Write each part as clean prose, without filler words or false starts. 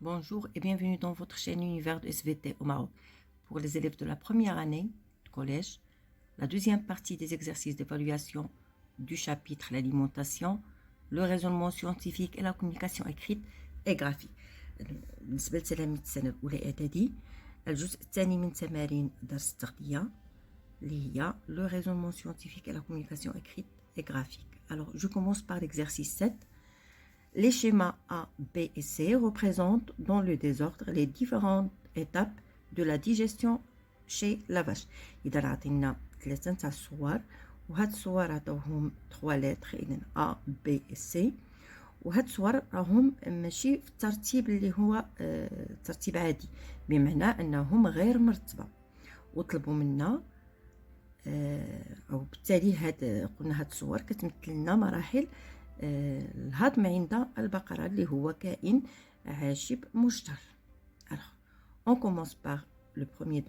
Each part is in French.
Bonjour et bienvenue dans votre chaîne Univers de SVT au Maroc. Pour les élèves de la première année de collège, la deuxième partie des exercices d'évaluation du chapitre l'alimentation, le raisonnement scientifique et la communication écrite et graphique. بالنسبة لتلاميذ السنة الأولى إعدادي الجزء الثاني من تمارين درس التغذية اللي هي le raisonnement scientifique et la communication écrite et graphique. Alors je commence par l'exercice 7. Les schémas A, B et C représentent dans le désordre les différentes étapes de la digestion chez la vache. إذا عطينا ثلاثة نتاع الصور وهاد الصور عطاوهم 3 lettres إذن A, B et C وهاد الصور راهم ماشي في الترتيب اللي هو ترتيب عادي بمعنى أنهم غير مرتبة وطلبوا منا أو بالتالي قلنا هاد الصور كتمثل لنا مراحل الهضم عند البقرة اللي هو كائن عاشب مشتر. Alors, on commence par le premier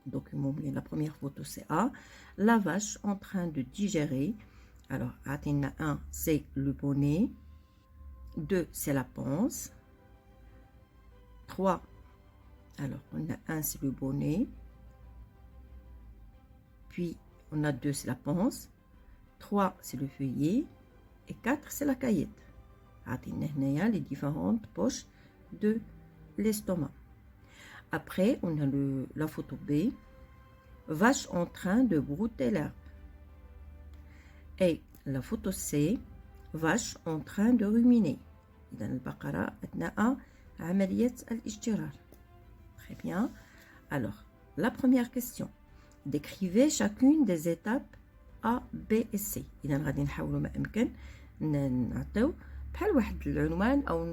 document, la première photo c'est A, la vache en train de digérer. Alors, عطينا 1 c'est le bonnet, 2 c'est la panse, 3 alors on a 1 c'est le bonnet, puis on a 2 c'est la panse, 3 c'est le feuillet et 4 c'est la caillette. عطينا هنايا les différentes poches de l'estomac. Après on a la photo B, vache en train de brouter l'herbe. Et la photo C, vache en train de ruminer. إذا البقرة أثناء عملية الاجترار. Très bien. Alors, la première question. Décrivez chacune des étapes A, B et C. إذا غادي نحاولوا ما أمكن نعطيو بحال واحد العنوان أو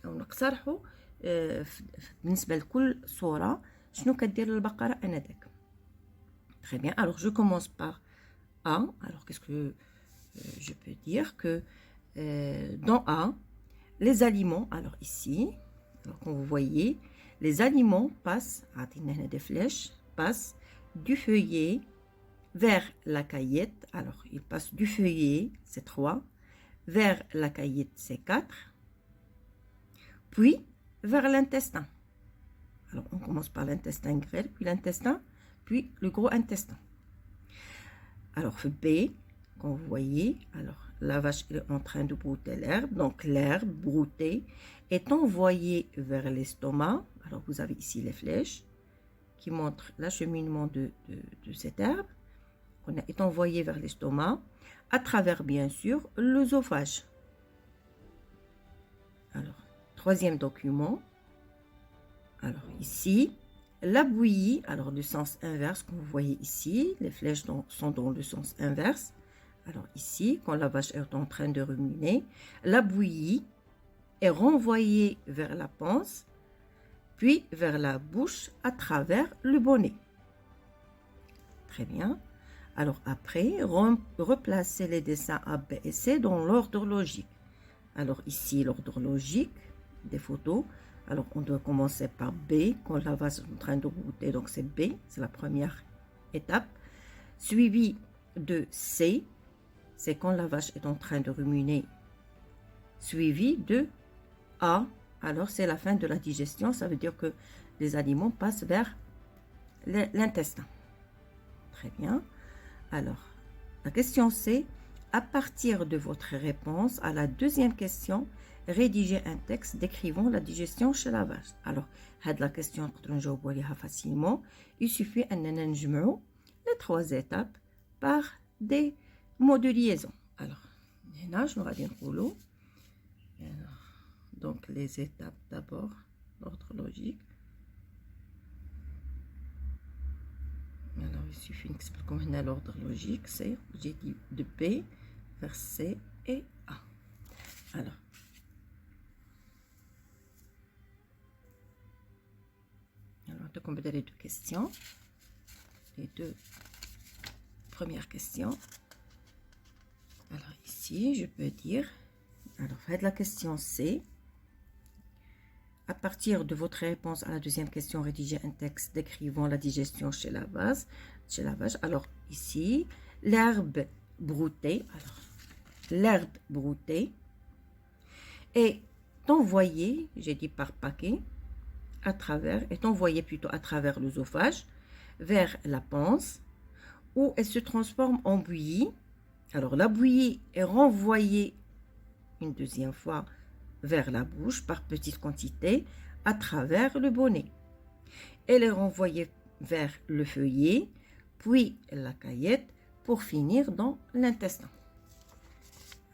نقترحوا بالنسبة لكل صورة شنو كدير البقرة آنذاك. Très bien. Alors, je commence par A. Alors, qu'est-ce que je peux dire que dans A, les aliments, alors ici, alors quand vous voyez, les aliments passent, des flèches, passent du feuillet vers la caillette. Alors, ils passent du feuillet, c'est 3, vers la caillette, c'est 4, puis vers l'intestin. Alors, on commence par l'intestin grêle, puis l'intestin, puis le gros intestin. Alors, B, quand vous voyez, alors la vache est en train de brouter l'herbe. Donc, l'herbe broutée est envoyée vers l'estomac. Alors, vous avez ici les flèches qui montrent l'acheminement de cette herbe. On est envoyée vers l'estomac à travers, bien sûr, l'œsophage. Alors, troisième document. Alors, ici, la bouillie, alors le sens inverse, comme vous voyez ici, les flèches sont dans le sens inverse. Alors ici, quand la vache est en train de ruminer, la bouillie est renvoyée vers la panse, puis vers la bouche à travers le bonnet. Très bien. Alors après, replacez les dessins A, B et C dans l'ordre logique. Alors ici, l'ordre logique des photos. Alors on doit commencer par B, quand la vache est en train de brouter, donc c'est B, c'est la première étape. Suivi de C, c'est quand la vache est en train de ruminer. Suivi de A, alors c'est la fin de la digestion, ça veut dire que les aliments passent vers l'intestin. Très bien. Alors, la question C, à partir de votre réponse à la deuxième question, rédigez un texte décrivant la digestion chez la vache. Alors, cette la question نقدروا نجاوبوا عليها facilement. Il suffit أننا نجمعوا les 3 étapes par des mots de liaison. Alors, هنا شنو غادي نقولوا؟ Donc, les étapes d'abord, l'ordre logique. Alors, il suffit d'expliquer maintenant l'ordre logique. C'est, j'ai dit, de B vers C et A. Alors, on peut les 2 questions. Les 2 premières questions. Alors, ici, je peux dire, alors, faites la question C. À partir de votre réponse à la deuxième question, rédigez un texte décrivant la digestion chez la vache. Alors, ici, l'herbe broutée. Alors, l'herbe broutée. Et envoyée, j'ai dit par paquet, est envoyée plutôt à travers l'œsophage vers la panse, où elle se transforme en bouillie. Alors la bouillie est renvoyée une deuxième fois vers la bouche par petites quantités à travers le bonnet. Elle est renvoyée vers le feuillet, puis la caillette, pour finir dans l'intestin.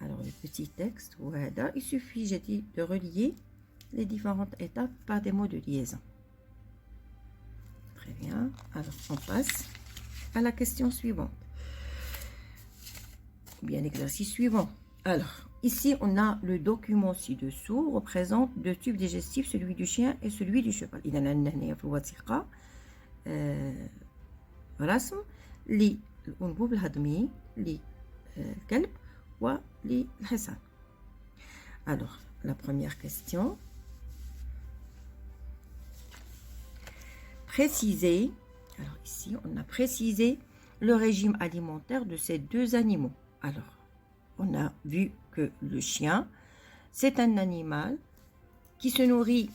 Alors le petit texte, voilà, il suffit, j'ai dit, de relier les différentes étapes par des mots de liaison. Très bien, alors on passe à la question suivante. Ou bien l'exercice suivant. Alors, ici, on a le document ci-dessous, représente deux tubes digestifs, celui du chien et celui du cheval. Il y en a une الوثيقة رسم للأنبوب الهضمي للكلب وللحصان. Alors, la première question. Préciser, alors ici, on a précisé le régime alimentaire de ces deux animaux. Alors, on a vu que le chien, c'est un animal qui se nourrit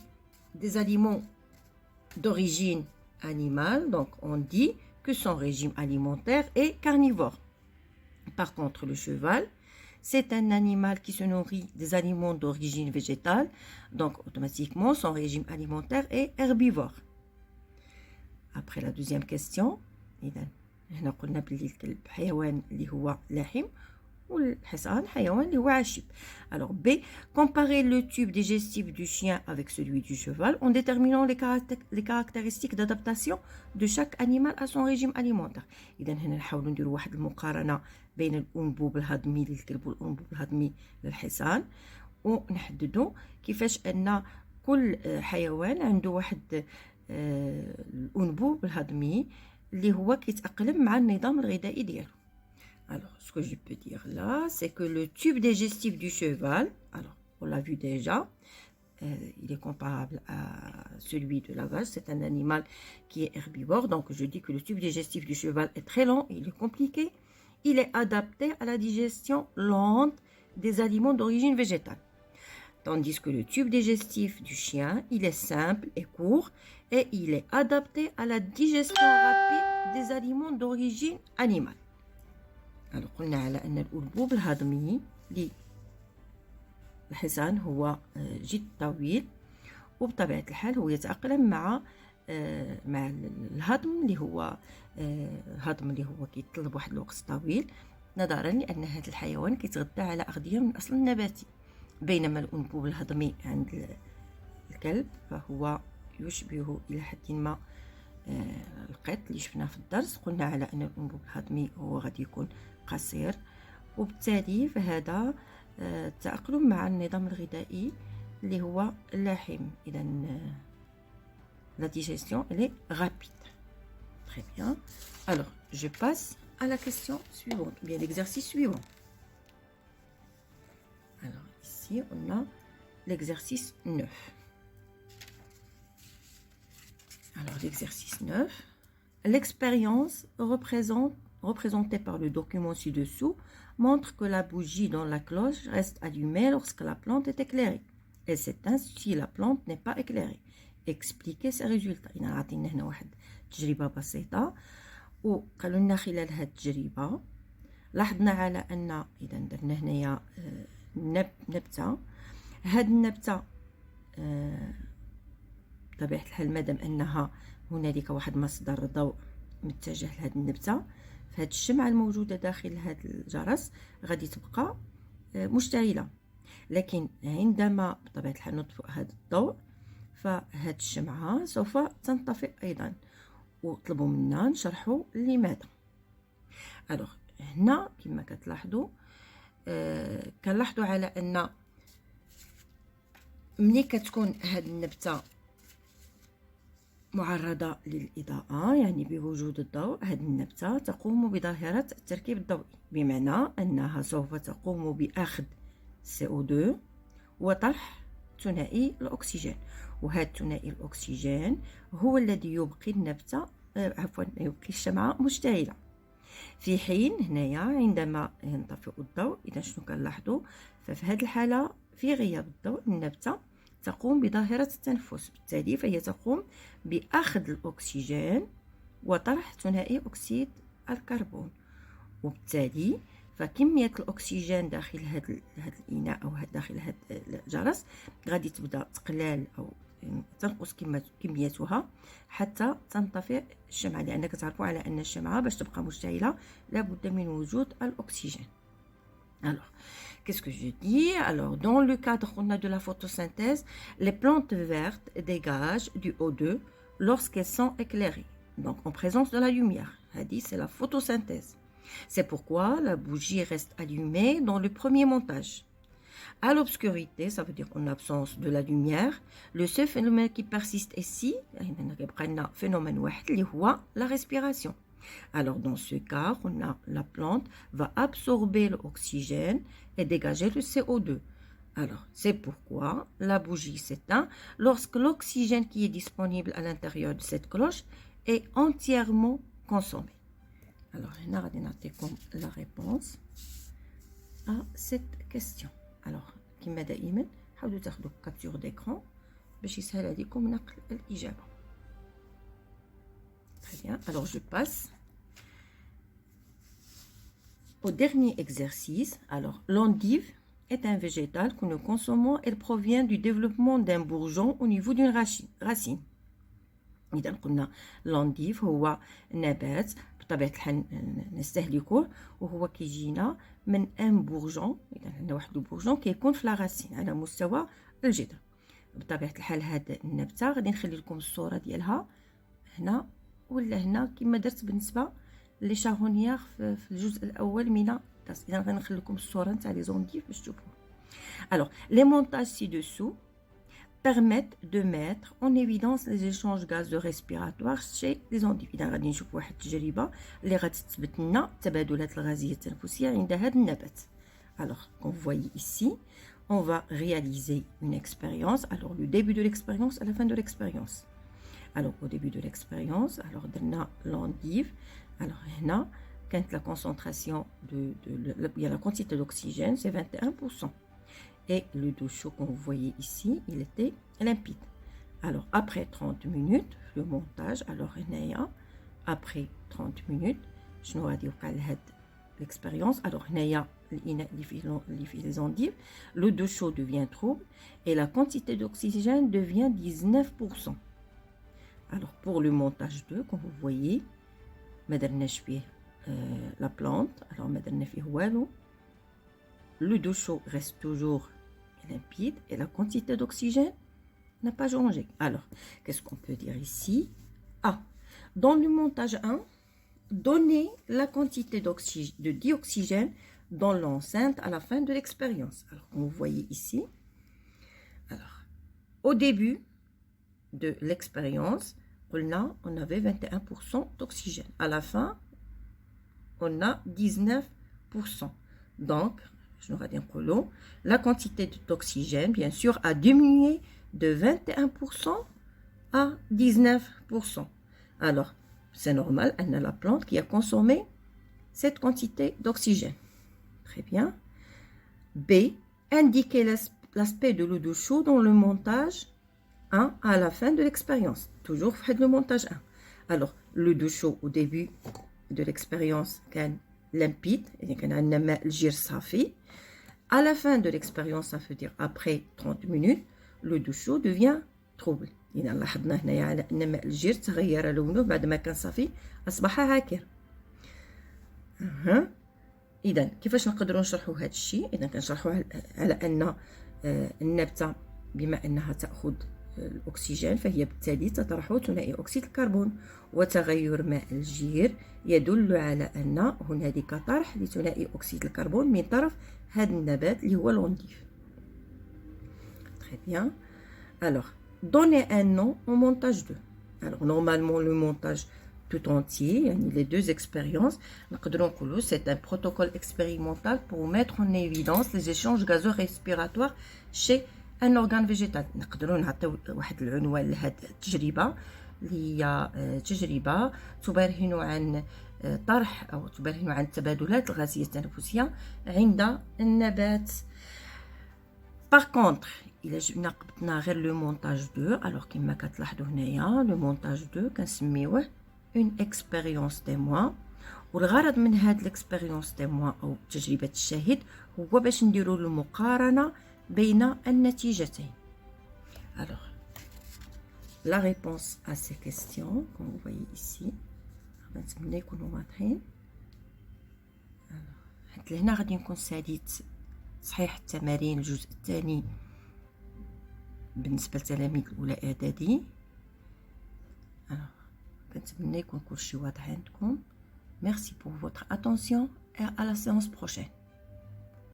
des aliments d'origine animale. Donc, on dit que son régime alimentaire est carnivore. Par contre, le cheval, c'est un animal qui se nourrit des aliments d'origine végétale. Donc, automatiquement, son régime alimentaire est herbivore. Après la deuxième question, هنا قلنا بلي الكلب حيوان اللي هو لاحم والحصان حيوان اللي هو عشب. Alors B, comparer le tube digestif du chien avec celui du cheval en déterminant les caractéristiques d'adaptation de chaque animal à son régime alimentaire. إذا هنا نحاولوا نديروا واحد المقارنة بين الأنبوب الهضمي للكلب والأنبوب الهضمي للحصان ونحددوا كيفاش أن كل حيوان عنده واحد الأنبوب الهضمي اللي هو كيتأقلم مع النظام الغذائي ديالو. Alors, ce que je peux dire là, c'est que le tube digestif du cheval, alors on l'a vu déjà, il est comparable à celui de la vache, c'est un animal qui est herbivore, donc je dis que le tube digestif du cheval est très long, il est compliqué, il est adapté à la digestion lente des aliments d'origine végétale. Tandis que le tube digestif du chien, il est simple et court et il est adapté à la digestion rapide des aliments d'origine animale. Alors, قلنا على أن الأنبوب الهضمي للحصان هو جد طويل وبطبيعة الحال هو يتأقلم مع الهضم اللي هو الهضم اللي هو كيتطلب واحد الوقت طويل نظرا لأن هذا الحيوان كيتغذى على أغذية من أصل نباتي. بينما الأنبوب الهضمي عند الكلب فهو يشبه إلى حد ما القط اللي شفناه في الدرس. قلنا على أن الأنبوب الهضمي هو غادي يكون قصير وبالتالي فهذا التأقلم مع النظام الغذائي اللي هو لاحم. إذا la digestion elle est rapide. Très bien. Alors, je passe à la question suivante, ou bien l'exercice suivant. Alors, ici, on a l'exercice 9. Alors, l'exercice 9, l'expérience représentée par le document ci-dessous montre que la bougie dans la cloche reste allumée lorsque la plante est éclairée et s'éteint si la plante n'est pas éclairée. Expliquez ces résultats. إنا عطينا هنا واحد تجربة بسيطة وقالوا لنا خلال هذه التجربة لاحظنا على أن إذا درنا هنايا نبتة، هاد النبتة بطبيعة الحال مادام أنها هنالك واحد مصدر ضوء متجه لهاد النبتة فهاد الشمعة الموجودة داخل هاد الجرس غادي تبقى مشتعلة، لكن عندما بطبيعة الحال نطفئ هاد الضوء فهاد الشمعة سوف تنطفئ أيضا وطلبوا منا نشرحوا لماذا. ألوغ هنا كما كتلاحظوا كنلاحظوا على أن ملي كتكون هاد النبتة معرضة للإضاءة يعني بوجود الضوء هاد النبتة تقوم بظاهرة التركيب الضوئي، بمعنى أنها سوف تقوم بأخذ CO2 وطرح ثنائي الأكسجين، وهذا ثنائي الأكسجين هو الذي يبقي النبتة يبقي الشمعة مشتعلة. في حين هنايا عندما ينطفئ الضوء إذا شنو كنلاحظوا؟ ففي هذه الحالة في غياب الضوء النبتة تقوم بظاهرة التنفس، بالتالي فهي تقوم بأخذ الأكسجين وطرح ثنائي أكسيد الكربون، وبالتالي فكمية الأكسجين داخل هذا الإناء أو داخل هذا الجرس غادي تبدأ تقلال أو تنقص كميتها حتى تنطفئ الشمعة، لأن كتعرفوا على أن الشمعة باش تبقى مشتعلة لابد من وجود الأكسجين. Alors, qu'est-ce que je dis? Alors, dans le cadre on a de la photosynthèse, les plantes vertes dégagent du O2 lorsqu'elles sont éclairées, donc en présence de la lumière. C'est la photosynthèse. C'est pourquoi la bougie reste allumée dans le premier montage. À l'obscurité, ça veut dire en absence de la lumière, le seul phénomène qui persiste ici, phénomène la respiration. Alors dans ce cas, la plante va absorber l'oxygène et dégager le CO2. Alors c'est pourquoi la bougie s'éteint lorsque l'oxygène qui est disponible à l'intérieur de cette cloche est entièrement consommé. Alors on a la réponse à cette question. Alors كما دائما حاولوا تاخذوا كابتور d'écran باش يسهل عليكم نقل الإجابة. Très bien. Alors je passe au dernier exercice. Alors l'endive est un végétal que nous consommons. Elle provient du développement d'un bourgeon au niveau d'une racine. إذا قلنا l'endive هو نبات بطبيعة الحال نستهلكوه وهو كيجينا من ان بورجون. إذا عندنا واحد البورجون كيكون في لاغاسين على مستوى الجذر. بطبيعة الحال هاد النبتة غادي نخلي لكم الصورة ديالها هنا ولا هنا كما درت بالنسبة لي شارونيير في الجزء الأول من الدرس. إذا غادي نخلي لكم الصورة نتاع لي زونديف باش تشوفوها. Alors les montages ci-dessous permettent de mettre en évidence les échanges gazeux respiratoires chez les endives. إذا غادي نشوف واحد التجربة اللي غادي تثبت لنا التبادلات الغازية التنفسية عند هذا النبات. Alors, comme vous voyez ici, on va réaliser une expérience. Alors, le début de l'expérience à la fin de l'expérience. Alors, au début de l'expérience, alors درنا l'endive. Alors, هنا كانت la concentration la quantité d'oxygène, c'est 21%. Et le dos chaud, comme vous voyez ici, il était limpide. Alors, après 30 minutes, le montage, alors, après 30 minutes, je n'aurai dit l'expérience. Alors, les endives, le dos chaud devient trouble et la quantité d'oxygène devient 19%. Alors, pour le montage 2, comme vous voyez, la plante, alors, le dos chaud reste toujours limpide et la quantité d'oxygène n'a pas changé. Alors, qu'est-ce qu'on peut dire ici? Dans le montage 1, donnez la quantité de dioxygène dans l'enceinte à la fin de l'expérience. Alors, comme vous voyez ici, alors, au début de l'expérience, on avait 21% d'oxygène. À la fin, on a 19%. Donc, je n'aurai rien pour l'eau. La quantité d'oxygène, bien sûr, a diminué de 21% à 19%. Alors, c'est normal, elle a la plante qui a consommé cette quantité d'oxygène. Très bien. B. Indiquez l'aspect de l'eau de chaud dans le montage 1 à la fin de l'expérience. Toujours le montage 1. Alors, l'eau de chaud au début de l'expérience, limpide, à la fin de l'expérience, ça veut dire après 30 minutes, le dos chaud devient trouble. إذا لاحظنا هنايا على أن ماء الجير تغير لونه بعد ما كان صافي أصبح عاكر. إذا كيفاش نقدروا نشرحوا هذا الشيء؟ إذا كنشرحوا على أن النبتة بما أنها تأخذ الأكسجين فهي بالتالي تطرح ثنائي أكسيد الكربون، وتغير ماء الجير يدل على أن هنالك طرح لثنائي أكسيد الكربون من طرف هذا النبات اللي هو l'endive. Très bien. Alors, donnez un nom au montage 2. Alors, normalement, le montage tout entier, les deux expériences, c'est un protocole expérimental pour mettre en évidence les échanges gazeux respiratoires chez un organe végétal. نقدروا نعطيو واحد العنوان لهذه التجربة اللي هي تجربة تبرهن عن طرح أو تبرهن عن التبادلات الغازية التنفسية عند النبات Par contre, il a le montage 2, alors qu'il m'a le montage 2, كنسميوه une expérience témoin. والغرض من هاد l'expérience témoin أو تجربة الشاهد هو باش نديرو المقارنة بين النتيجتين. Alors, la réponse à ces questions, comme vous voyez ici, نتمنى يكونوا واضحين. حتى لهنا غادي نكون ساليت صحيح التمارين الجزء الثاني بالنسبة لتلاميذ الأولى إعدادي. كنتمنى يكون كلشي واضح عندكم. Merci pour votre attention et à la séance prochaine.